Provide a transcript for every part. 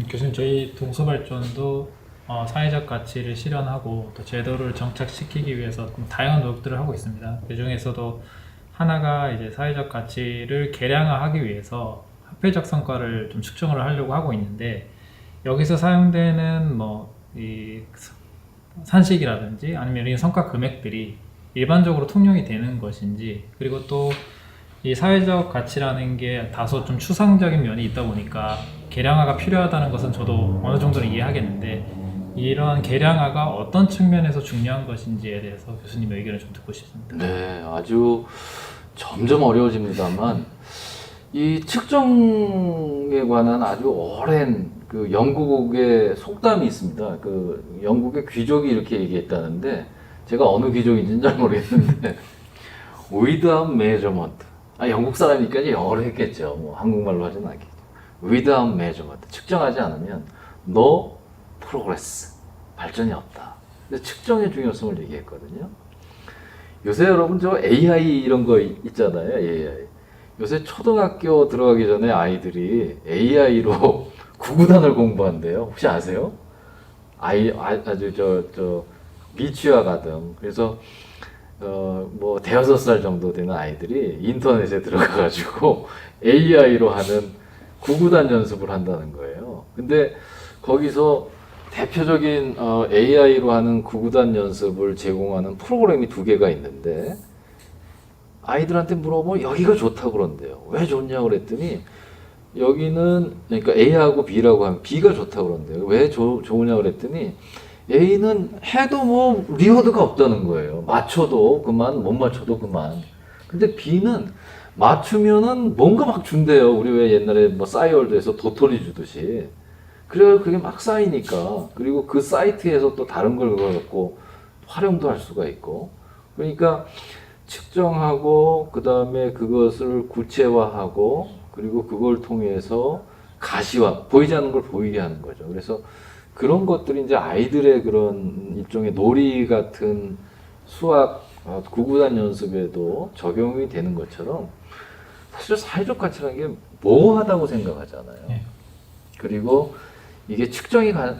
교수님, 저희 동서발전도 사회적 가치를 실현하고 또 제도를 정착시키기 위해서 다양한 노력들을 하고 있습니다. 그 중에서도 하나가 이제 사회적 가치를 개량화하기 위해서 화폐적 성과를 좀 측정을 하려고 하고 있는데, 여기서 사용되는 이 산식이라든지 아니면 이런 성과 금액들이 일반적으로 통용이 되는 것인지, 그리고 또 이 사회적 가치라는 게 다소 좀 추상적인 면이 있다 보니까 개량화가 필요하다는 것은 저도 어느 정도는 이해하겠는데, 이러한 개량화가 어떤 측면에서 중요한 것인지에 대해서 교수님의 의견을 좀 듣고 싶습니다. 네, 아주 점점 어려워집니다만 이 측정에 관한 아주 오랜 그 영국의 속담이 있습니다. 그 영국의 귀족이 이렇게 얘기했다는데 제가 어느 귀족인지는 잘 모르겠는데 without measurement. 영국 사람이니까 영어로 했겠죠. 뭐 한국말로 하진 않겠죠. without measurement. 측정하지 않으면 no progress. 발전이 없다. 근데 측정의 중요성을 얘기했거든요. 요새 여러분 저 AI 이런 거 있잖아요. AI. 요새 초등학교 들어가기 전에 아이들이 AI로 구구단을 공부한대요. 혹시 아세요? 아주 미취학 아동. 그래서 뭐 대여섯 살 정도 되는 아이들이 인터넷에 들어가가지고 AI로 하는 구구단 연습을 한다는 거예요. 근데 거기서 대표적인 AI로 하는 구구단 연습을 제공하는 프로그램이 두 개가 있는데 아이들한테 물어보면 여기가 좋다고 그런대요. 왜 좋냐고 그랬더니 여기는 그러니까 A하고 B라고 하면 B가 좋다고 그런대요. 왜 좋으냐고 그랬더니 A는 해도 뭐 리워드가 없다는 거예요. 맞춰도 그만, 못 맞춰도 그만. 근데 B는 맞추면은 뭔가 막 준대요. 우리 왜 옛날에 뭐 싸이월드에서 도토리 주듯이. 그래요. 그게 막 쌓이니까. 그리고 그 사이트에서 또 다른 걸 갖고 활용도 할 수가 있고. 그러니까 측정하고, 그 다음에 그것을 구체화하고, 그리고 그걸 통해서 가시화, 보이지 않는 걸 보이게 하는 거죠. 그래서 그런 것들이 이제 아이들의 그런 일종의 놀이 같은 수학, 구구단 연습에도 적용이 되는 것처럼 사실 사회적 가치라는 게 모호하다고 생각하잖아요. 네. 그리고 이게 측정이 과연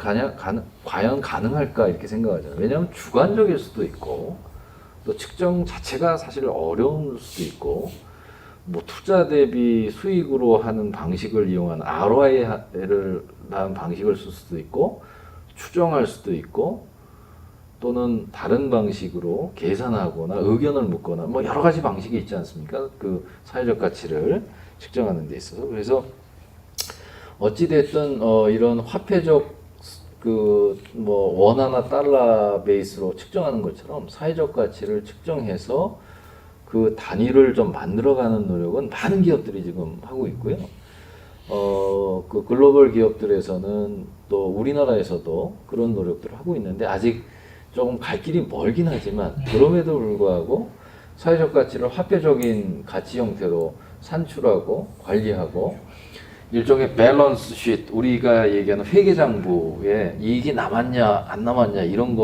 가능할까 이렇게 생각하잖아요. 왜냐하면 주관적일 수도 있고 또 측정 자체가 사실 어려울 수도 있고 뭐 투자 대비 수익으로 하는 방식을 이용한 ROI를 한 방식을 쓸 수도 있고 추정할 수도 있고 또는 다른 방식으로 계산하거나 의견을 묻거나 뭐 여러 가지 방식이 있지 않습니까? 그 사회적 가치를 측정하는 데 있어서. 그래서 어찌됐든 이런 화폐적 그 뭐 원화나 달러 베이스로 측정하는 것처럼 사회적 가치를 측정해서 그 단위를 좀 만들어가는 노력은 많은 기업들이 지금 하고 있고요. 그 글로벌 기업들에서는 또 우리나라에서도 그런 노력들을 하고 있는데 아직 조금 갈 길이 멀긴 하지만 그럼에도 불구하고 사회적 가치를 화폐적인 가치 형태로 산출하고 관리하고 일종의 밸런스 쉿, 우리가 얘기하는 회계장부에 이익이 남았냐 안 남았냐 이런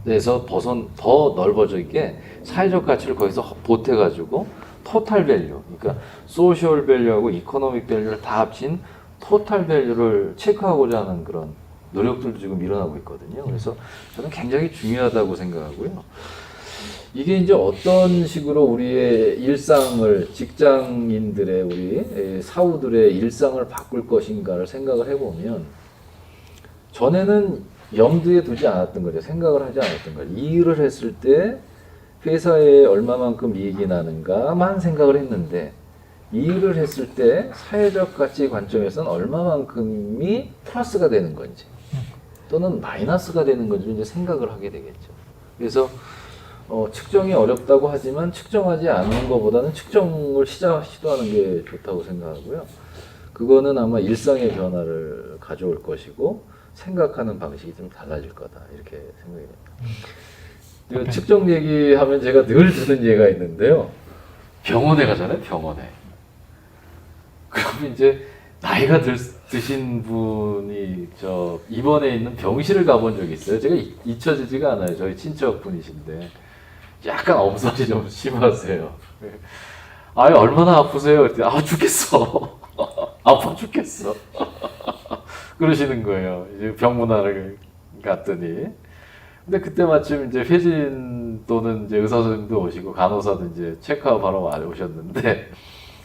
거에서 더 넓어지게 사회적 가치를 거기서 보태가지고 토탈 밸류, 그러니까 소셜 밸류하고 이코노믹 밸류를 다 합친 토탈 밸류를 체크하고자 하는 그런 노력들도 지금 일어나고 있거든요. 그래서 저는 굉장히 중요하다고 생각하고요. 이게 이제 어떤 식으로 우리의 일상을, 직장인들의, 우리 사우들의 일상을 바꿀 것인가를 생각을 해보면, 전에는 염두에 두지 않았던 거죠. 생각을 하지 않았던 거죠. 이 일을 했을 때 회사에 얼마만큼 이익이 나는가만 생각을 했는데, 이 일을 했을 때 사회적 가치 관점에서는 얼마만큼이 플러스가 되는 건지, 또는 마이너스가 되는 건지 이제 생각을 하게 되겠죠. 그래서 측정이 어렵다고 하지만 측정하지 않는 것보다는 측정을 시도하는 게 좋다고 생각하고요. 그거는 아마 일상의 변화를 가져올 것이고 생각하는 방식이 좀 달라질 거다 이렇게 생각이 됩니다. 측정 얘기하면 제가 늘 듣는 예가 있는데요. 병원에 가잖아요. 병원에. 그러면 이제 나이가 드신 분이 입원해 있는 병실을 가본 적이 있어요. 제가 잊혀지지가 않아요. 저희 친척 분이신데 약간 엄살이 좀 심하세요. 아유 얼마나 아프세요? 그랬더니 죽겠어. 아파 죽겠어. 그러시는 거예요. 이제 병문안을 갔더니. 근데 그때 마침 이제 회진 또는 이제 의사 선생님도 오시고 간호사도 이제 체크하러 오셨는데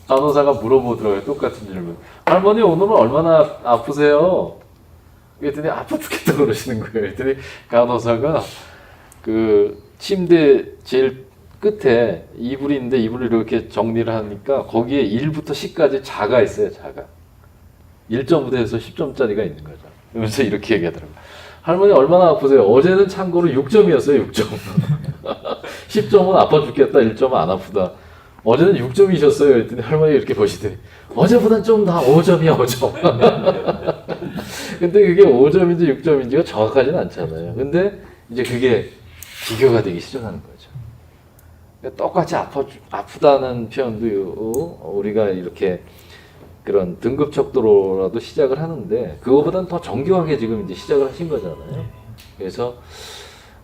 간호사가 물어보더라고요. 똑같은 질문. 할머니 오늘은 얼마나 아프세요? 그랬더니 아파 죽겠다 그러시는 거예요. 그랬더니 간호사가 그 침대 제일 끝에 이불이 있는데 이불을 이렇게 정리를 하니까 거기에 1부터 10까지 자가 있어요. 자가. 1점부터 해서 10점짜리가 있는 거죠. 그러면서 이렇게 얘기하더라고요. 할머니 얼마나 아프세요? 어제는 참고로 6점이었어요. 6점. 10점은 아파 죽겠다. 1점은 안 아프다. 어제는 6점이셨어요. 그랬더니 할머니 이렇게 보시더니 어제보단 좀 더 5점이야. 5점. 근데 그게 5점인지 6점인지가 정확하지는 않잖아요. 근데 이제 그게 비교가 되기 시작하는 거죠. 그러니까 똑같이 아프다는 표현도 우리가 이렇게 그런 등급 척도로라도 시작을 하는데 그거보다는 더 정교하게 지금 이제 시작을 하신 거잖아요. 그래서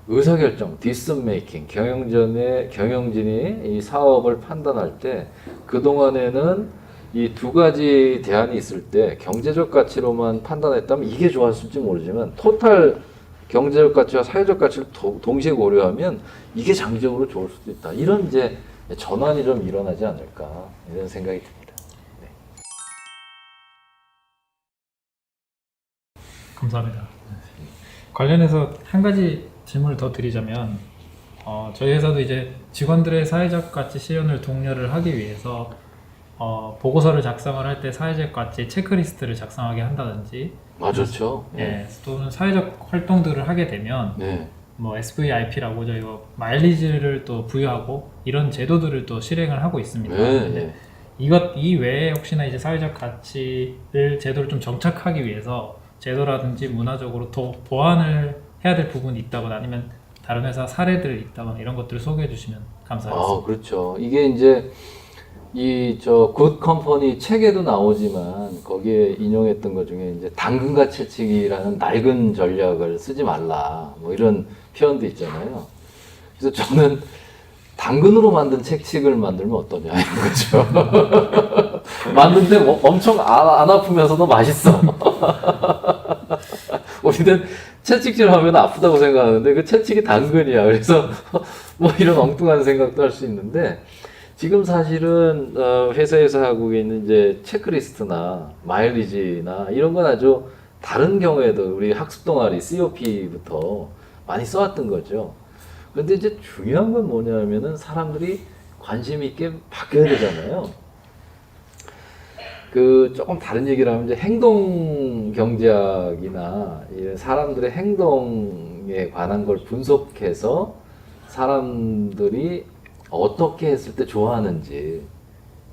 의사결정, 디시전 메이킹, 경영진이 이 사업을 판단할 때 그동안에는 이 두 가지 대안이 있을 때 경제적 가치로만 판단했다면 이게 좋았을지 모르지만 토탈 경제적 가치와 사회적 가치를 동시에 고려하면 이게 장기적으로 좋을 수도 있다. 이런 이제 전환이 좀 일어나지 않을까 이런 생각이 듭니다. 네. 감사합니다. 관련해서 한 가지 질문을 더 드리자면 저희 회사도 이제 직원들의 사회적 가치 실현을 독려를 하기 위해서 보고서를 작성을 할 때 사회적 가치 체크리스트를 작성하게 한다든지 맞았죠. 예, 또는 사회적 활동들을 하게 되면 네. 뭐 SVIP라고 저희가 마일리지를 또 부여하고 이런 제도들을 또 실행을 하고 있습니다. 네. 근데 이 외에 혹시나 이제 사회적 가치를 제도를 좀 정착하기 위해서 제도라든지 문화적으로 더 보완을 해야 될 부분이 있다거나 아니면 다른 회사 사례들이 있다거나 이런 것들을 소개해 주시면 감사하겠습니다. 그렇죠. 이게 이제 굿 컴퍼니 책에도 나오지만 거기에 인용했던 것 중에 이제 당근과 채찍이라는 낡은 전략을 쓰지 말라 뭐 이런 표현도 있잖아요. 그래서 저는 당근으로 만든 채찍을 만들면 어떠냐 이거죠. 만드는데 엄청 안 아프면서도 맛있어. 우리는 채찍질 하면 아프다고 생각하는데 그 채찍이 당근이야. 그래서 뭐 이런 엉뚱한 생각도 할 수 있는데 지금 사실은 회사에서 하고 있는 이제 체크리스트나 마일리지나 이런 건 아주 다른 경우에도 우리 학습 동아리 COP부터 많이 써왔던 거죠. 그런데 이제 중요한 건 뭐냐면은 사람들이 관심 있게 바뀌어야 되잖아요. 그 조금 다른 얘기를 하면 이제 행동 경제학이나 사람들의 행동에 관한 걸 분석해서 사람들이 어떻게 했을 때 좋아하는지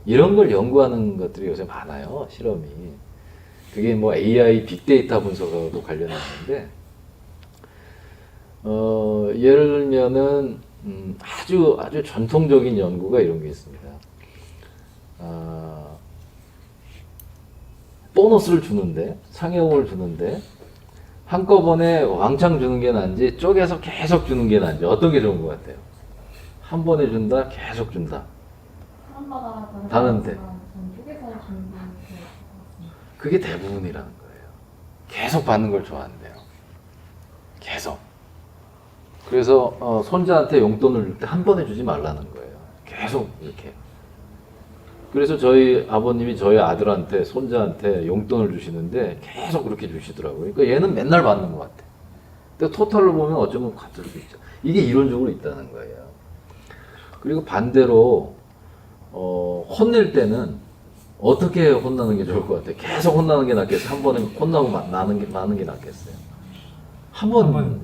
이런 걸 연구하는 것들이 요새 많아요. 실험이. 그게 뭐 AI 빅데이터 분석하고도 관련하는데 예를 들면은 아주 전통적인 연구가 이런 게 있습니다. 보너스를 주는데 상여금을 주는데 한꺼번에 왕창 주는 게 나은지 쪼개서 계속 주는 게 나은지 어떤 게 좋은 것 같아요? 한 번에 준다, 계속 준다. 사람마다 다른데. 쪼개서 주는 게 좋을 것 같습니다. 그게 대부분이라는 거예요. 계속 받는 걸 좋아한대요. 계속. 그래서 손자한테 용돈을 줄 때 한 번에 주지 말라는 거예요. 계속 이렇게. 그래서 저희 아버님이 저희 아들한테 손자한테 용돈을 주시는데 계속 그렇게 주시더라고요. 그러니까 얘는 맨날 받는 것 같아. 근데 토탈로 보면 어쩌면 같을 수 있죠. 이게 이론적으로 있다는 거예요. 그리고 반대로 혼낼 때는 어떻게 혼나는 게 좋을 것 같아요? 계속 혼나는 게 낫겠어요? 한 번에 혼나고 마는 게 낫겠어요? 한 번.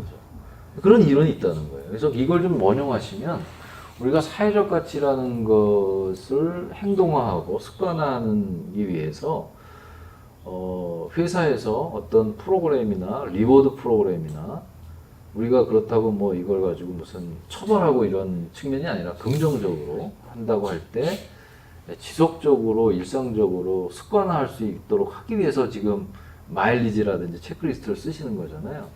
그런 이론이 있다는 거예요. 그래서 이걸 좀 원용하시면 우리가 사회적 가치라는 것을 행동화하고 습관화하기 위해서 회사에서 어떤 프로그램이나 리워드 프로그램이나 우리가 그렇다고 뭐 이걸 가지고 무슨 처벌하고 이런 측면이 아니라 긍정적으로 한다고 할 때 지속적으로 일상적으로 습관화할 수 있도록 하기 위해서 지금 마일리지라든지 체크리스트를 쓰시는 거잖아요.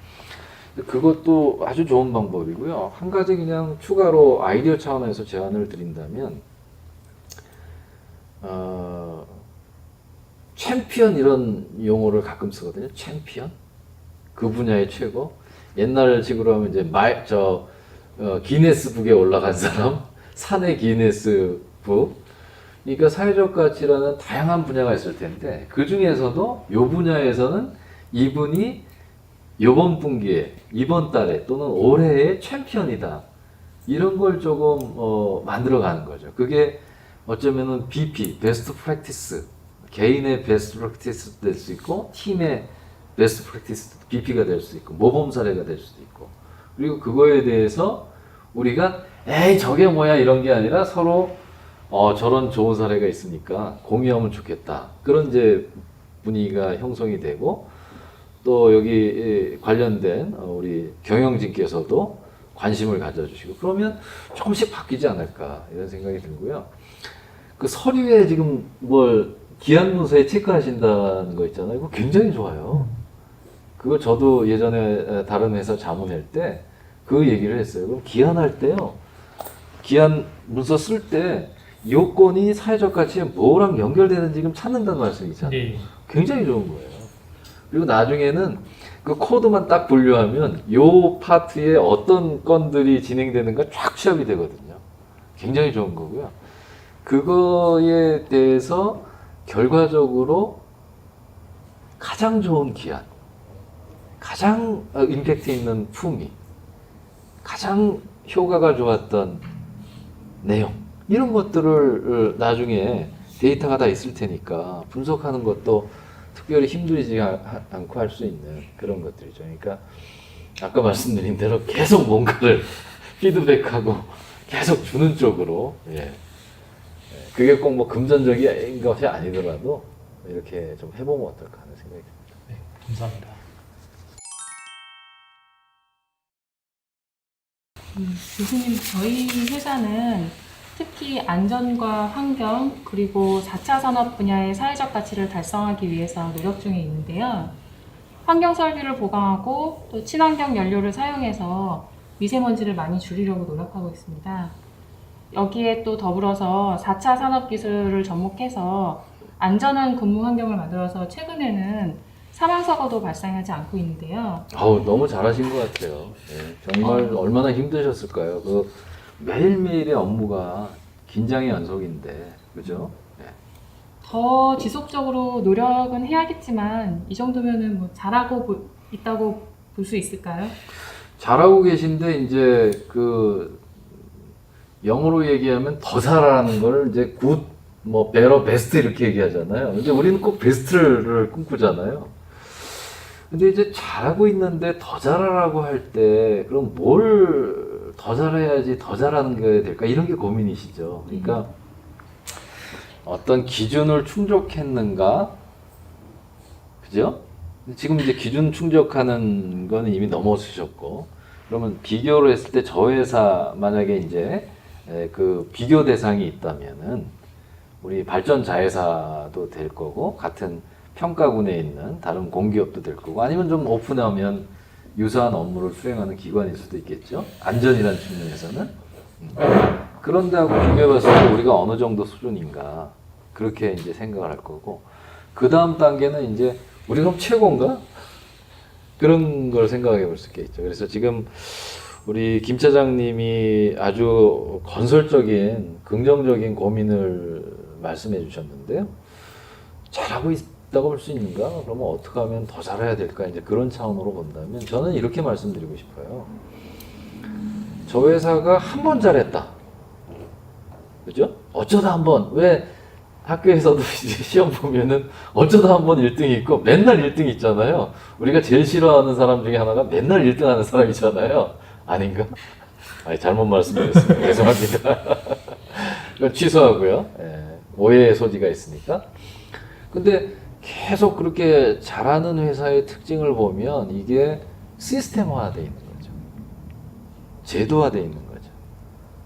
그것도 아주 좋은 방법이고요. 한 가지 그냥 추가로 아이디어 차원에서 제안을 드린다면 챔피언 이런 용어를 가끔 쓰거든요. 챔피언? 그 분야의 최고? 옛날 식으로 하면 이제 기네스북에 올라간 사람? 사내 기네스북? 그러니까 사회적 가치라는 다양한 분야가 있을 텐데 그 중에서도 이 분야에서는 이분이 이번 분기에, 이번 달에 또는 올해의 챔피언이다. 이런 걸 조금 만들어가는 거죠. 그게 어쩌면은 BP, 베스트 프랙티스, 개인의 베스트 프랙티스도 될 수 있고 팀의 베스트 프랙티스, BP가 될 수 있고 모범 사례가 될 수도 있고 그리고 그거에 대해서 우리가 에이 저게 뭐야 이런 게 아니라 서로 저런 좋은 사례가 있으니까 공유하면 좋겠다. 그런 이제 분위기가 형성이 되고 또 여기 관련된 우리 경영진께서도 관심을 가져주시고 그러면 조금씩 바뀌지 않을까 이런 생각이 들고요. 그 서류에 지금 뭘 기한 문서에 체크하신다는 거 있잖아요. 이거 굉장히 좋아요. 그거 저도 예전에 다른 회사 자문할 때 그 얘기를 했어요. 그럼 기한할 때요. 기한 문서 쓸 때 요건이 사회적 가치에 뭐랑 연결되는지 지금 찾는다는 말씀이잖아요. 네. 굉장히 좋은 거예요. 그리고 나중에는 그 코드만 딱 분류하면 요 파트에 어떤 건들이 진행되는가 쫙 취합이 되거든요. 굉장히 좋은 거고요. 그거에 대해서 결과적으로 가장 좋은 기한, 가장 임팩트 있는 품위, 가장 효과가 좋았던 내용 이런 것들을 나중에 데이터가 다 있을 테니까 분석하는 것도 특별히 힘들지 않고 할 수 있는 그런 것들이죠. 그러니까 아까 말씀드린 대로 계속 뭔가를 피드백하고 계속 주는 쪽으로 그게 꼭 뭐 금전적인 것이 아니더라도 이렇게 좀 해보면 어떨까 하는 생각이 듭니다. 네, 감사합니다. 교수님, 저희 회사는 특히 안전과 환경 그리고 4차 산업 분야의 사회적 가치를 달성하기 위해서 노력 중에 있는데요. 환경 설비를 보강하고 또 친환경 연료를 사용해서 미세먼지를 많이 줄이려고 노력하고 있습니다. 여기에 또 더불어서 4차 산업 기술을 접목해서 안전한 근무 환경을 만들어서 최근에는 사망사고도 발생하지 않고 있는데요. 너무 잘하신 것 같아요. 정말 얼마나 힘드셨을까요? 그 매일매일의 업무가 긴장의 연속인데, 그죠? 더 지속적으로 노력은 해야겠지만 이 정도면은 뭐 잘하고 있다고 볼 수 있을까요? 잘하고 계신데 이제 그 영어로 얘기하면 더 잘하는 걸 이제 굿, 뭐 베러, 베스트 이렇게 얘기하잖아요. 근데 우리는 꼭 베스트를 꿈꾸잖아요. 근데 이제 잘하고 있는데 더 잘하라고 할 때 그럼 뭘 더 잘해야지 더 잘하는 게 될까 이런 게 고민이시죠. 그러니까 어떤 기준을 충족했는가, 그죠? 지금 이제 기준 충족하는 거는 이미 넘어서셨고, 그러면 비교를 했을 때 저 회사 만약에 이제 그 비교 대상이 있다면은 우리 발전 자회사도 될 거고 같은 평가군에 있는 다른 공기업도 될 거고 아니면 좀 오픈하면 유사한 업무를 수행하는 기관일 수도 있겠죠. 안전이라는 측면에서는. 그런 데하고 비교해봤을 때 우리가 어느 정도 수준인가 그렇게 이제 생각을 할 거고 그 다음 단계는 이제 우리가 그럼 최고인가? 그런 걸 생각해 볼 수 있겠죠. 그래서 지금 우리 김 차장님이 아주 건설적인 긍정적인 고민을 말씀해 주셨는데요. 잘하고 있다고 볼 수 있는가? 그러면 어떻게 하면 더 잘해야 될까? 이제 그런 차원으로 본다면 저는 이렇게 말씀드리고 싶어요. 저 회사가 한 번 잘했다. 그죠? 어쩌다 한 번. 왜 학교에서도 이제 시험 보면은 어쩌다 한 번 1등이 있고 맨날 1등 있잖아요. 우리가 제일 싫어하는 사람 중에 하나가 맨날 1등 하는 사람이잖아요. 아닌가? 잘못 말씀드렸습니다. 죄송합니다. 이건 취소하고요. 오해의 소지가 있으니까. 근데 계속 그렇게 잘하는 회사의 특징을 보면 이게 시스템화되어 있는 거죠. 제도화되어 있는 거죠.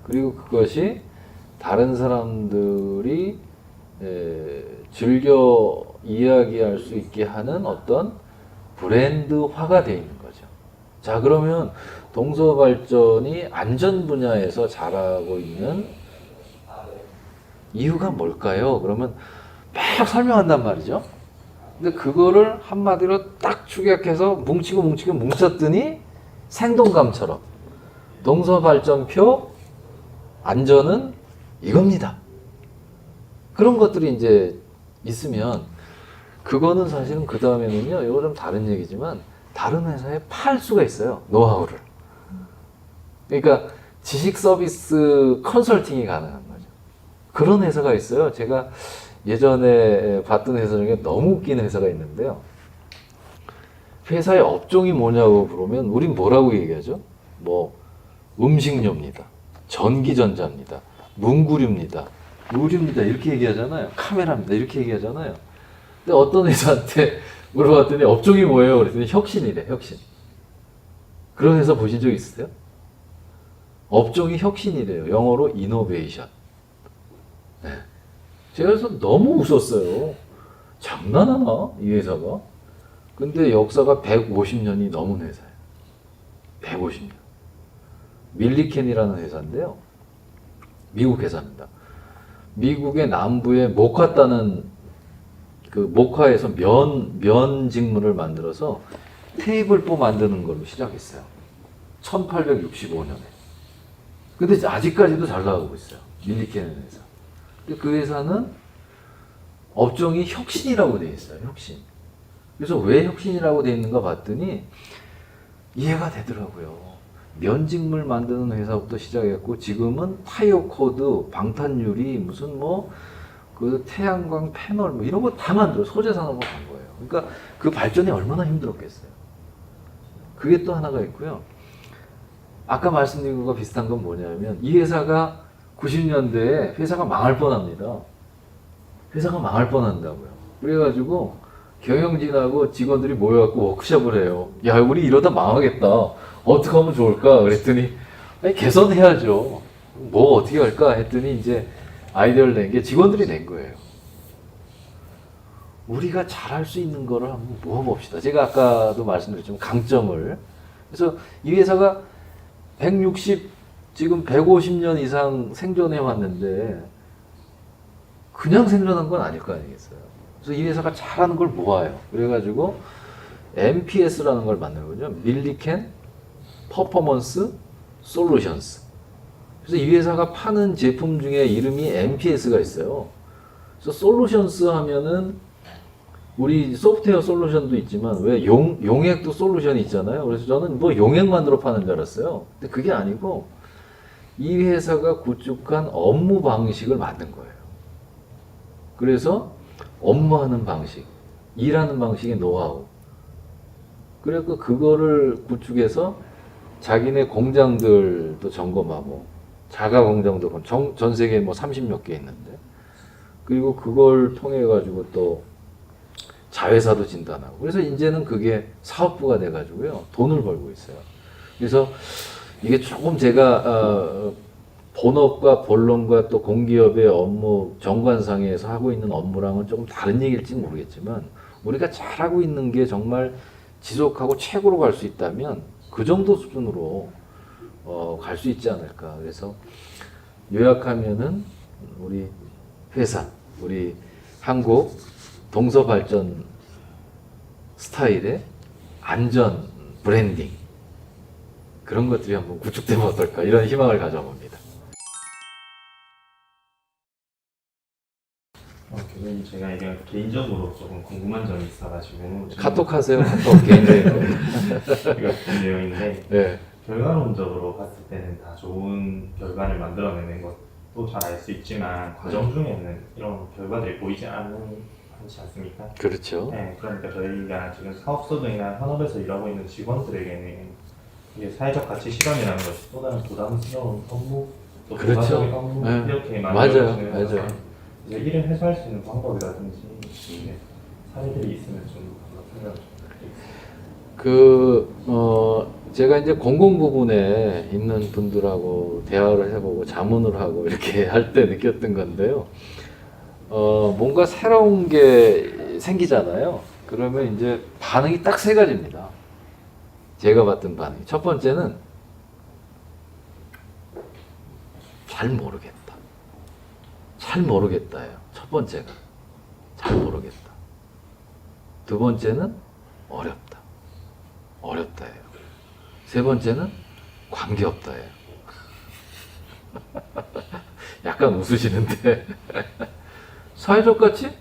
그리고 그것이 다른 사람들이 즐겨 이야기할 수 있게 하는 어떤 브랜드화가 되어 있는 거죠. 자, 그러면 동서발전이 안전 분야에서 잘하고 있는 이유가 뭘까요? 그러면 막 설명한단 말이죠. 근데 그거를 한마디로 딱 축약해서 뭉치고 뭉쳤더니 생동감처럼 동서발전표 안전은 이겁니다. 그런 것들이 이제 있으면 그거는 사실은 그 다음에는요, 이거 좀 다른 얘기지만 다른 회사에 팔 수가 있어요. 노하우를. 그러니까 지식 서비스 컨설팅이 가능한 거죠. 그런 회사가 있어요. 제가 예전에 봤던 회사 중에 너무 웃긴 회사가 있는데요. 회사의 업종이 뭐냐고 물으면 우린 뭐라고 얘기하죠? 뭐 음식료입니다. 전기전자입니다. 문구류입니다. 의류입니다. 이렇게 얘기하잖아요. 카메라입니다. 이렇게 얘기하잖아요. 근데 어떤 회사한테 물어봤더니 업종이 뭐예요? 그랬더니 혁신이래. 혁신. 그런 회사 보신 적 있으세요? 업종이 혁신이래요. 영어로 이노베이션. 네. 제가 그래서 너무 웃었어요. 장난하나? 이 회사가? 근데 역사가 150년이 넘은 회사예요. 150년. 밀리켄이라는 회사인데요. 미국 회사입니다. 미국의 남부에 모카따는 그 모카에서 면 직물을 만들어서 테이블보 만드는 걸로 시작했어요. 1865년에. 근데 아직까지도 잘 나가고 있어요. 밀리켄 회사. 근데 그 회사는 업종이 혁신이라고 돼 있어요. 혁신. 그래서 왜 혁신이라고 돼 있는가 봤더니 이해가 되더라고요. 면직물 만드는 회사부터 시작했고 지금은 타이어 코드, 방탄유리, 무슨 뭐 그 태양광 패널 뭐 이런 거 다 만들어 소재 산업으로 간 거예요. 그러니까 그 발전이 얼마나 힘들었겠어요. 그게 또 하나가 있고요. 아까 말씀드린 것과 비슷한 건 뭐냐면 이 회사가 90년대에 회사가 망할 뻔합니다. 회사가 망할 뻔한다고요. 그래가지고 경영진하고 직원들이 모여갖고 워크숍을 해요. 야, 우리 이러다 망하겠다. 어떻게 하면 좋을까? 그랬더니 아니, 개선해야죠. 뭐 어떻게 할까? 했더니 이제 아이디어를 낸 게 직원들이 낸 거예요. 우리가 잘할 수 있는 거를 한번 모아봅시다. 제가 아까도 말씀드렸지만 강점을. 그래서 이 회사가 지금 150년 이상 생존해 왔는데 그냥 생존한 건 아닐 거 아니겠어요. 그래서 이 회사가 잘하는 걸 모아요. 그래가지고 MPS라는 걸 만든 거죠. 밀리켄 퍼포먼스 솔루션스. 그래서 이 회사가 파는 제품 중에 이름이 MPS가 있어요. 그래서 솔루션스 하면은 우리 소프트웨어 솔루션도 있지만 왜 용액도 솔루션이 있잖아요. 그래서 저는 뭐 용액 만들어 파는 줄 알았어요. 근데 그게 아니고 이 회사가 구축한 업무 방식을 만든 거예요. 그래서 업무하는 방식, 일하는 방식의 노하우. 그래서 그거를 구축해서 자기네 공장들도 점검하고 자가 공장도 전 세계에 뭐 30몇 개 있는데 그리고 그걸 통해 가지고 또 자회사도 진단하고 그래서 이제는 그게 사업부가 돼 가지고요 돈을 벌고 있어요. 그래서 이게 조금 제가 본업과 본론과 또 공기업의 업무 정관상에서 하고 있는 업무랑은 조금 다른 얘기일지 모르겠지만 우리가 잘하고 있는 게 정말 지속하고 최고로 갈 수 있다면 그 정도 수준으로 갈 수 있지 않을까. 그래서 요약하면은 우리 회사, 우리 한국 동서발전 스타일의 안전 브랜딩 그런 것들이 한번 구축되면 어떨까 이런 희망을 가져봅니다. 교수님 제가 이게 개인적으로 조금 궁금한 점이 있어가지고 카톡 하세요. 카톡 개인적으로. 이거 같은 내용인데 네. 결과론적으로 봤을 때는 다 좋은 결과를 만들어내는 것도 잘 알 수 있지만 과정 중에는 이런 결과들이 보이지 않지 않습니까? 그렇죠. 네, 그러니까 저희가 지금 사업소득이나 현업에서 일하고 있는 직원들에게는 이게 사회적 가치 실현이라는 것이 또 다른 부담스러운 업무, 또 그렇죠. 부가적인 업무 네. 이렇게 맞아요. 만들어지는 맞아요. 것에 이제 일을 해소할 수 있는 방법이라든지 사례들이 있으면 좀 설명 좀 부탁드리겠습니다. 제가 이제 공공 부분에 있는 분들하고 대화를 해보고 자문을 하고 이렇게 할 때 느꼈던 건데요. 뭔가 새로운 게 생기잖아요. 그러면 이제 반응이 딱 세 가지입니다. 제가 봤던 반응이. 첫 번째는 잘 모르겠다. 잘 모르겠다예요. 첫 번째가. 잘 모르겠다. 두 번째는 어렵다. 어렵다예요. 세 번째는 관계없다예요. 약간 웃으시는데 사회적 가치?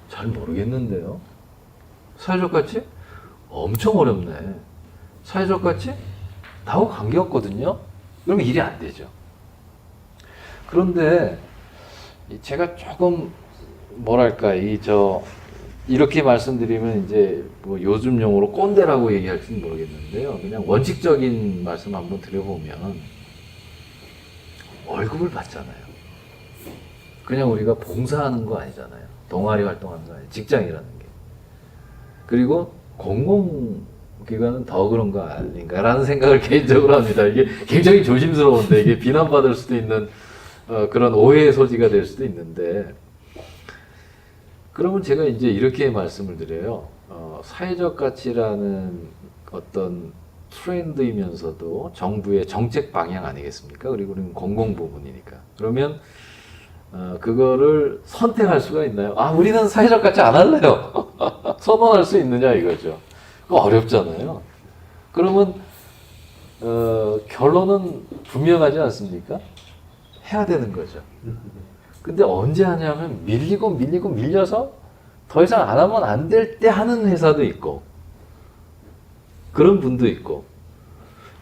잘 모르겠는데요. 사회적 가치? 엄청 어렵네. 사회적 가치? 나하고 관계없거든요. 그러면 일이 안 되죠. 그런데 제가 조금 뭐랄까 이렇게 말씀드리면 이제 뭐 요즘 용어로 꼰대라고 얘기할지는 모르겠는데요. 그냥 원칙적인 말씀 한번 드려보면 월급을 받잖아요. 그냥 우리가 봉사하는 거 아니잖아요. 동아리 활동하는 거 아니에요. 직장이라는 게. 그리고 공공기관은 더 그런 거 아닌가라는 생각을 개인적으로 합니다. 이게 굉장히 조심스러운데 이게 비난받을 수도 있는 그런 오해의 소지가 될 수도 있는데 그러면 제가 이제 이렇게 말씀을 드려요. 사회적 가치라는 어떤 트렌드이면서도 정부의 정책 방향 아니겠습니까? 그리고 우리는 공공 부문이니까. 그러면 그거를 선택할 수가 있나요? 아, 우리는 사회적 가치 안 할래요. 선언할 수 있느냐 이거죠. 그거 어렵잖아요. 그러면 결론은 분명하지 않습니까? 해야 되는 거죠. 근데 언제 하냐면 밀려서 더 이상 안 하면 안 될 때 하는 회사도 있고 그런 분도 있고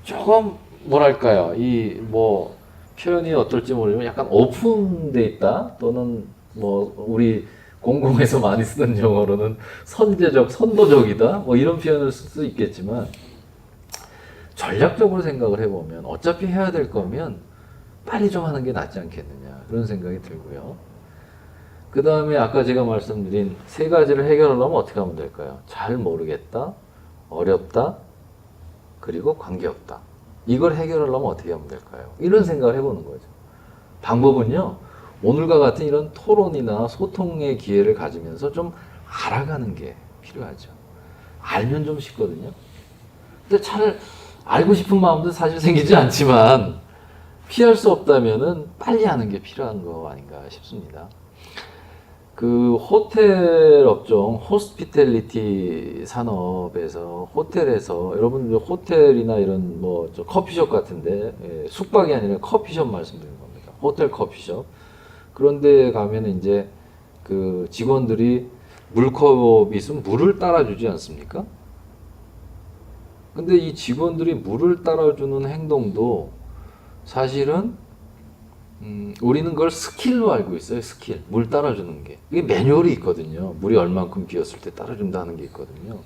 조금 뭐랄까요 이 뭐 표현이 어떨지 모르지만 약간 오픈돼 있다 또는 뭐 우리 공공에서 많이 쓰는 용어로는 선도적이다 뭐 이런 표현을 쓸 수 있겠지만 전략적으로 생각을 해보면 어차피 해야 될 거면 빨리 좀 하는 게 낫지 않겠느냐 그런 생각이 들고요. 그 다음에 아까 제가 말씀드린 세 가지를 해결하려면 어떻게 하면 될까요? 잘 모르겠다, 어렵다, 그리고 관계없다. 이걸 해결하려면 어떻게 하면 될까요? 이런 생각을 해보는 거죠. 방법은요, 오늘과 같은 이런 토론이나 소통의 기회를 가지면서 좀 알아가는 게 필요하죠. 알면 좀 쉽거든요. 근데 잘 알고 싶은 마음도 사실 생기지 않지만 피할 수 없다면은 빨리 하는 게 필요한 거 아닌가 싶습니다. 그 호텔 업종, 호스피텔리티 산업에서 호텔에서 여러분 호텔이나 이런 뭐 저 커피숍 같은데 숙박이 아니라 커피숍 말씀드리는 겁니다. 호텔 커피숍. 그런데 가면 이제 그 직원들이 물컵이 있으면 물을 따라주지 않습니까? 근데 이 직원들이 물을 따라주는 행동도 사실은 우리는 그걸 스킬로 알고 있어요. 스킬. 물 따라주는 게. 이게 매뉴얼이 있거든요. 물이 얼만큼 비었을 때 따라준다는 게 있거든요.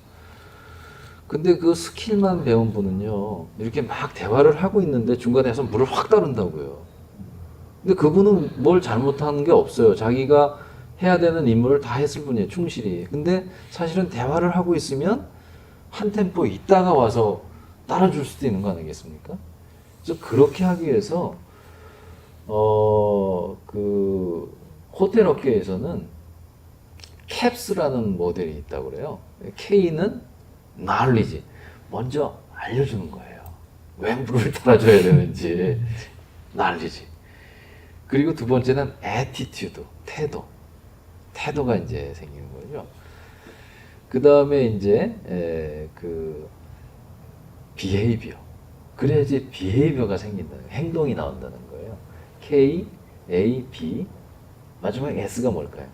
근데 그 스킬만 배운 분은요. 이렇게 막 대화를 하고 있는데 중간에서 물을 확 따른다고요. 근데 그분은 뭘 잘못하는 게 없어요. 자기가 해야 되는 임무를 다 했을 뿐이에요. 충실히. 근데 사실은 대화를 하고 있으면 한 템포 있다가 와서 따라줄 수도 있는 거 아니겠습니까? 그래서 그렇게 하기 위해서 그 호텔 업계에서는 캡스라는 모델이 있다고 그래요. K는 knowledge, 먼저 알려주는 거예요. 왜 물을 따라줘야 되는지 knowledge. 그리고 두 번째는 attitude, 태도가 이제 생기는 거죠. 그 다음에 이제 그 behavior. 그래야지 behavior가 생긴다는 거예요. 행동이 나온다는 거예요. K, A, B, 마지막에 S가 뭘까요?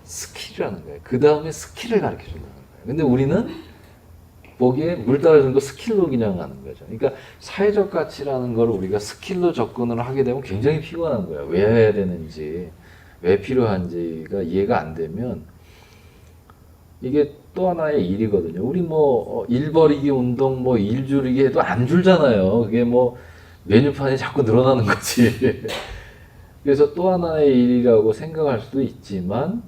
스킬이라는 거예요. 그 다음에 스킬을 가르쳐 준다는 거예요. 근데 우리는 보기에 물 따라주는 거 스킬로 그냥 하는 거죠. 그러니까 사회적 가치라는 걸 우리가 스킬로 접근을 하게 되면 굉장히 피곤한 거예요. 왜 해야 되는지, 왜 필요한지가 이해가 안 되면 이게 또 하나의 일이거든요. 우리 뭐 일 버리기 운동, 뭐 일 줄이기 해도 안 줄잖아요. 그게 뭐 메뉴판이 자꾸 늘어나는 거지. 그래서 또 하나의 일이라고 생각할 수도 있지만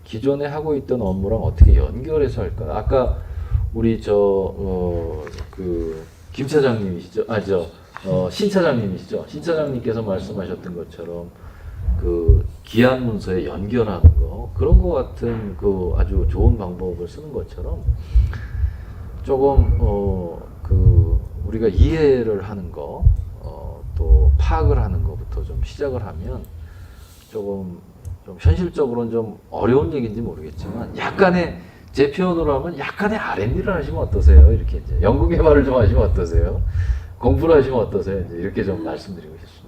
기존에 하고 있던 업무랑 어떻게 연결해서 할까? 아까 우리 김 차장님이시죠? 신 차장님이시죠? 신 차장님께서 말씀하셨던 것처럼 그 기한 문서에 연결하는 거 그런 거 같은 그 아주 좋은 방법을 쓰는 것처럼 조금 그 우리가 이해를 하는 거 또 파악을 하는 것부터 좀 시작을 하면 조금 좀 현실적으로는 좀 어려운 얘기인지 모르겠지만 약간의 제 피아노라면 약간의 R&D를 하시면 어떠세요? 이렇게 이제 연구 개발을 좀 하시면 어떠세요? 공부를 하시면 어떠세요? 이제 이렇게 좀 말씀드리고 싶습니다.